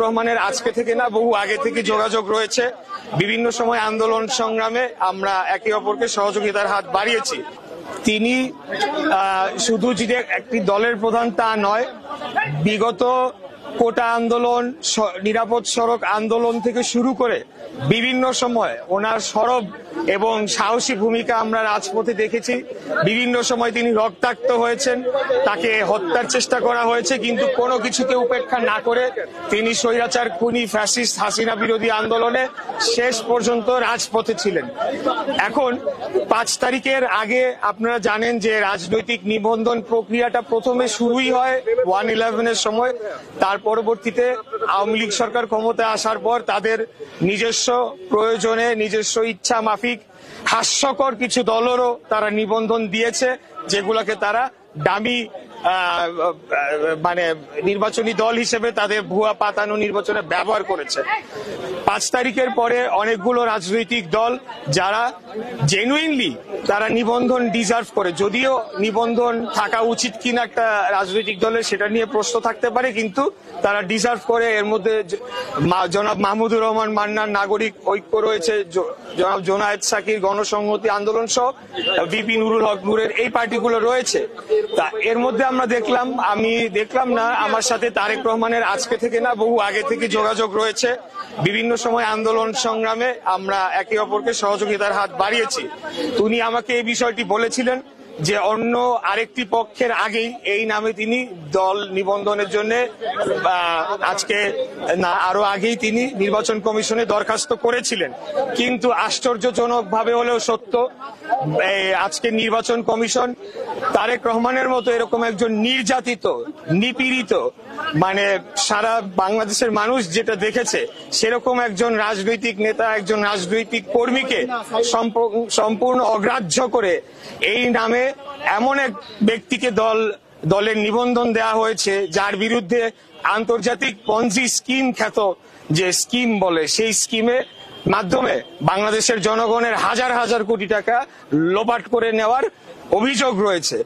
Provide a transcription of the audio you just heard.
রহমানের আজকে থেকে না, বহু আগে থেকে যোগাযোগ রয়েছে। বিভিন্ন সময় আন্দোলন সংগ্রামে আমরা একে অপরকে সহযোগিতার হাত বাড়িয়েছি। তিনি শুধু যে একটি দলের প্রধান তা নয়, বিগত কোটা আন্দোলন, নিরাপদ সড়ক আন্দোলন থেকে শুরু করে বিভিন্ন সময় ওনার সরব এবং সাহসী ভূমিকা আমরা রাজপথে দেখেছি। বিভিন্ন সময় তিনি রক্তাক্ত হয়েছেন, তাকে হত্যার চেষ্টা করা হয়েছে, কিন্তু কোনো কিছুকে উপেক্ষা না করে তিনি স্বৈরাচার খুনি ফ্যাসিস্ট হাসিনা বিরোধী আন্দোলনে শেষ পর্যন্ত রাজপথে ছিলেন। এখন 5 তারিখের আগে আপনারা জানেন যে রাজনৈতিক নিবন্ধন প্রক্রিয়াটা প্রথমে শুরুই হয় 1/11-এর সময়। তার পরবর্তীতে আওয়ামী লীগ সরকার ক্ষমতায় আসার পর তাদের নিজস্ব প্রয়োজনে, নিজস্ব ইচ্ছা মাফিক হাস্যকর কিছু দলেরও তারা নিবন্ধন দিয়েছে, যেগুলোকে তারা দামি মানে নির্বাচনী দল হিসেবে তাদের ভুয়া পাতানো নির্বাচনে ব্যবহার করেছে। 5 তারিখের পরে অনেকগুলো রাজনৈতিক দল যারা জেনুইনলি তারা নিবন্ধন ডিজার্ভ করে, যদিও নিবন্ধন থাকা উচিত কিনা একটা রাজনৈতিক দলের সেটা নিয়ে প্রশ্ন থাকতে পারে, কিন্তু তারা ডিজার্ভ করে। এর মধ্যে জনাব মাহমুদুর রহমান মান্নার নাগরিক ঐক্য রয়েছে, জনাব জোনায়েদ সাকির গণসংহতি আন্দোলন সহ ভিপি নুরুল হক নূরের এই পার্টিগুলো রয়েছে। তা এর মধ্যে আমরা আমি দেখলাম না, আমার সাথে তারেক রহমানের আজকে থেকে না, বহু আগে থেকে যোগাযোগ রয়েছে। বিভিন্ন সময় আন্দোলন সংগ্রামে আমরা একে অপরকে সহযোগিতার হাত বাড়িয়েছি। উনি আমাকে এই বিষয়টি বলেছিলেন যে অন্য আরেকটি পক্ষের আগেই এই নামে তিনি দল নিবন্ধনের জন্য আজকে না, আরো আগেই তিনি নির্বাচন কমিশনে দরখাস্ত করেছিলেন। কিন্তু আশ্চর্যজনক ভাবে হলেও সত্য, আজকে নির্বাচন কমিশন তারেক রহমানের মতো এরকম একজন নির্যাতিত, নিপীড়িত, মানে সারা বাংলাদেশের মানুষ যেটা দেখেছে সেরকম একজন রাজনৈতিক নেতা, একজন রাজনৈতিক কর্মীকে সম্পূর্ণ অগ্রাহ্য করে এই নামে এমন এক ব্যক্তিকে দলের নিবন্ধন দেওয়া হয়েছে যার বিরুদ্ধে আন্তর্জাতিক পঞ্জি স্কিম খ্যাত যে স্কিম বলে, সেই স্কিমের মাধ্যমে বাংলাদেশের জনগণের হাজার হাজার কোটি টাকা লোপাট করে নেওয়ার অভিযোগ রয়েছে।